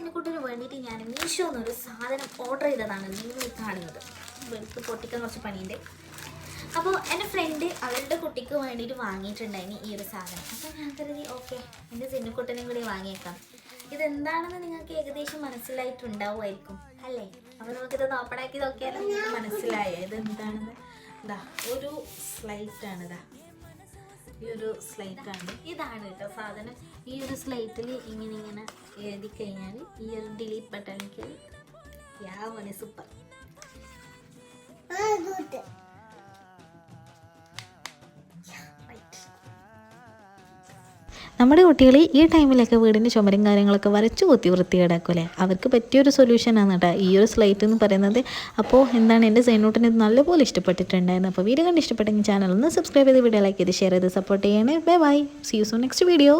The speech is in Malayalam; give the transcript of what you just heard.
സിനിക്കുട്ടിന് വേണ്ടിയിട്ട് ഞാൻ മീഷോ എന്നൊരു സാധനം ഓർഡർ ചെയ്തതാണ് നിങ്ങൾ കാണുന്നത്. വെളുത്ത് പൊട്ടിക്കാൻ കുറച്ച് പണിയുണ്ട്. അപ്പോൾ എൻ്റെ ഫ്രണ്ട് അവളുടെ കുട്ടിക്ക് വേണ്ടിയിട്ട് വാങ്ങിയിട്ടുണ്ടായിന് ഈ ഒരു സാധനം. അപ്പോൾ ഞാൻ കരുതി ഓക്കെ എൻ്റെ സിനിക്കുട്ടനും കൂടി വാങ്ങിയേക്കാം. ഇതെന്താണെന്ന് നിങ്ങൾക്ക് ഏകദേശം മനസ്സിലായിട്ടുണ്ടാവുമായിരിക്കും അല്ലേ? അപ്പോൾ നമുക്കിത് ഓപ്പണാക്കി നോക്കിയാൽ നിങ്ങൾക്ക് മനസ്സിലായോ ഇതെന്താണെന്ന്? ഇതാ ഒരു സ്ലൈറ്റാണ്. ഈ ഒരു സ്ലൈറ്റാണ്. ഇതാണ് കേട്ടോ സാധനം. ഈ ഒരു സ്ലൈറ്റിൽ ഇങ്ങനെ എഴുതി കഴിഞ്ഞാൽ ഈ ഒരു ഡിലീറ്റ് ബട്ടണിക്ക് യാവനെ സൂപ്പർ. നമ്മുടെ കുട്ടികൾ ഈ ടൈമിലൊക്കെ വീടിൻ്റെ ചുമരും കാര്യങ്ങളൊക്കെ വരച്ച് കുത്തി വൃത്തികേടാക്കൂലേ, അവർക്ക് പറ്റിയൊരു സൊല്യൂഷനാണ് കേട്ടോ ഈ ഒരു സ്ലൈറ്റ് എന്ന് പറയുന്നത്. അപ്പോൾ എന്താണ്, എൻ്റെ സൈനോട്ടിന് ഇത് നല്ലപോലെ ഇഷ്ടപ്പെട്ടിട്ടുണ്ടായിരുന്നു. അപ്പോൾ വീഡിയോ കണ്ട് ഇഷ്ടപ്പെട്ടെങ്കിൽ ചാനൽ ഒന്ന് സബ്സ്ക്രൈബ് ചെയ്ത് വീഡിയോ ലൈക്ക് ചെയ്ത് ഷെയർ ചെയ്ത് സപ്പോർട്ട് ചെയ്യണേ. Bye bye, see you soon next video.